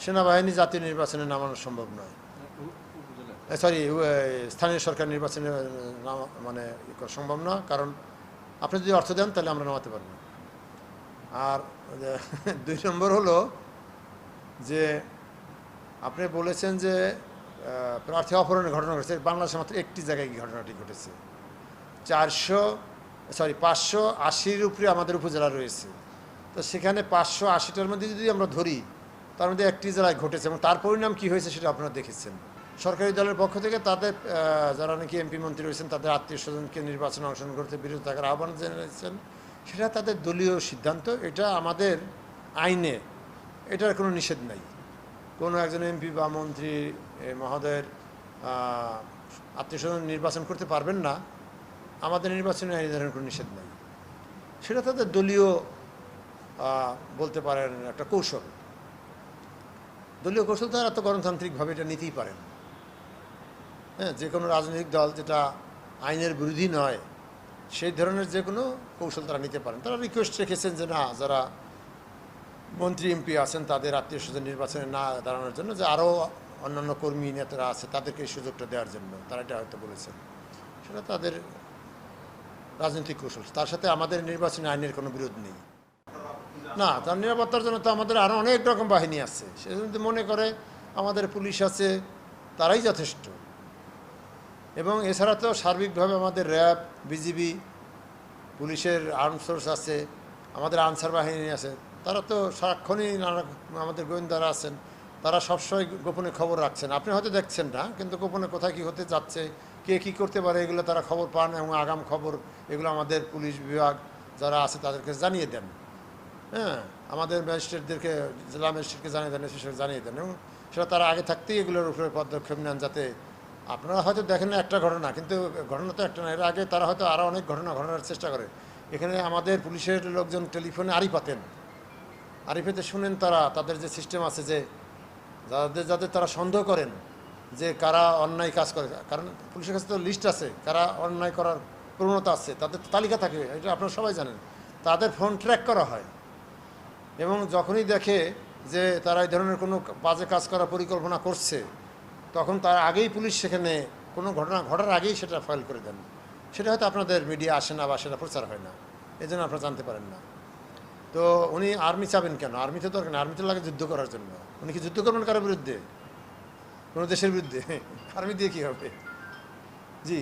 সেনাবাহিনী জাতীয় নির্বাচনে নামানো সম্ভব নয়, সরি স্থানীয় সরকার নির্বাচনে মানে সম্ভব না, কারণ আপনি যদি অর্থ দেন তাহলে আমরা নামাতে পারবো। আর 2 নম্বর হলো যে আপনি বলেছেন যে প্রার্থী অপহরণের ঘটনা ঘটেছে। বাংলাদেশে মাত্র একটি জায়গায় ঘটনাটি ঘটেছে। 580-র উপরে আমাদের উপজেলা রয়েছে, তো সেখানে 580টার মধ্যে যদি আমরা ধরি, তার মধ্যে একটি জেলায় ঘটেছে এবং তার পরিণাম কী হয়েছে সেটা আপনারা দেখেছেন। সরকারি দলের পক্ষ থেকে তাদের যারা নাকি এমপি মন্ত্রী রয়েছেন তাদের আত্মীয় স্বজনকে নির্বাচনে অংশগ্রহণ করতে বিরত থাকার আহ্বান জানিয়েছেন। সেটা তাদের দলীয় সিদ্ধান্ত, এটা আমাদের আইনে এটার কোনো নিষেধ নাই। কোনো একজন এমপি বা মন্ত্রী মহোদয়ের আত্মীয় স্বজন নির্বাচন করতে পারবেন না, আমাদের নির্বাচনে এই ধরনের কোনো নিষেধ নাই। সেটা তাদের দলীয় বলতে পারেন একটা কৌশল, দলীয় কৌশল তারা তো গণতান্ত্রিকভাবে এটা নিতেই পারেন। হ্যাঁ, যে কোনো রাজনৈতিক দল যেটা আইনের বিরোধী নয় সেই ধরনের যে কোনো কৌশল তারা নিতে পারেন। তারা রিকোয়েস্ট রেখেছেন যে না, যারা মন্ত্রী এমপি আছেন তাদের আত্মীয় স্বজন নির্বাচনে না দাঁড়ানোর জন্য, যে আরও অন্যান্য কর্মী নেতারা আছে তাদেরকে এই সুযোগটা দেওয়ার জন্য তারা এটা হয়তো বলেছেন। সেটা তাদের রাজনৈতিক কৌশল, তার সাথে আমাদের নির্বাচনী আইনের কোনো বিরোধ নেই। না, তার নিরাপত্তার জন্য তো আমাদের আরও অনেক রকম বাহিনী আছে। সে যদি মনে করে আমাদের পুলিশ আছে, তারাই যথেষ্ট। এবং এছাড়া তো সার্বিকভাবে আমাদের র্যাব, বিজিবি, পুলিশের আর্ম ফোর্স আছে, আমাদের আনসার বাহিনী আছে। তারা তো সারাক্ষণই আমাদের গোয়েন্দারা আছেন, তারা সবসময় গোপনে খবর রাখছেন। আপনি হয়তো দেখছেন না, কিন্তু গোপনে কোথায় কী হতে যাচ্ছে, কে কী করতে পারে, এগুলো তারা খবর পান এবং আগাম খবর এগুলো আমাদের পুলিশ বিভাগ যারা আছে তাদেরকে জানিয়ে দেন। হ্যাঁ, আমাদের ম্যাজিস্ট্রেটদেরকে, জেলা ম্যাজিস্ট্রেটকে জানিয়ে দেন, এসে জানিয়ে দেন, এবং সেটা তারা আগে থাকতেই এগুলোর উপরে পদক্ষেপ নেন, যাতে আপনারা হয়তো দেখেন না একটা ঘটনা, কিন্তু ঘটনা তো একটা না, এর আগে তারা হয়তো আরও অনেক ঘটনা ঘটানোর চেষ্টা করে। এখানে আমাদের পুলিশের লোকজন টেলিফোনে আড়ি পাতেন, আড়ি পেতে শুনেন তারা, তাদের যে সিস্টেম আছে যে যাদের তারা সন্দেহ করেন যে কারা অন্যায় কাজ করে, কারণ পুলিশের কাছে তো লিস্ট আছে কারা অন্যায় করার প্রবণতা আছে, তাদের তালিকা থাকে, এটা আপনারা সবাই জানেন। তাদের ফোন ট্র্যাক করা হয় এবং যখনই দেখে যে তারা এই ধরনের কোনো বাজে কাজ করার পরিকল্পনা করছে, তখন তার আগেই পুলিশ সেখানে কোনো ঘটনা ঘটার আগেই সেটা ফাইল করে দেন। সেটা হয়তো আপনাদের মিডিয়া আসে না বা সেটা প্রচার হয় না, এই জন্য আপনারা জানতে পারেন না। তো উনি আর্মি চাবেন কেন? আর্মিতে দরকার না, আর্মিতে লাগে যুদ্ধ করার জন্য। উনি কি যুদ্ধ করবেন কারোর বিরুদ্ধে, কোনো দেশের বিরুদ্ধে? আর্মি দিয়ে কী হবে? জি।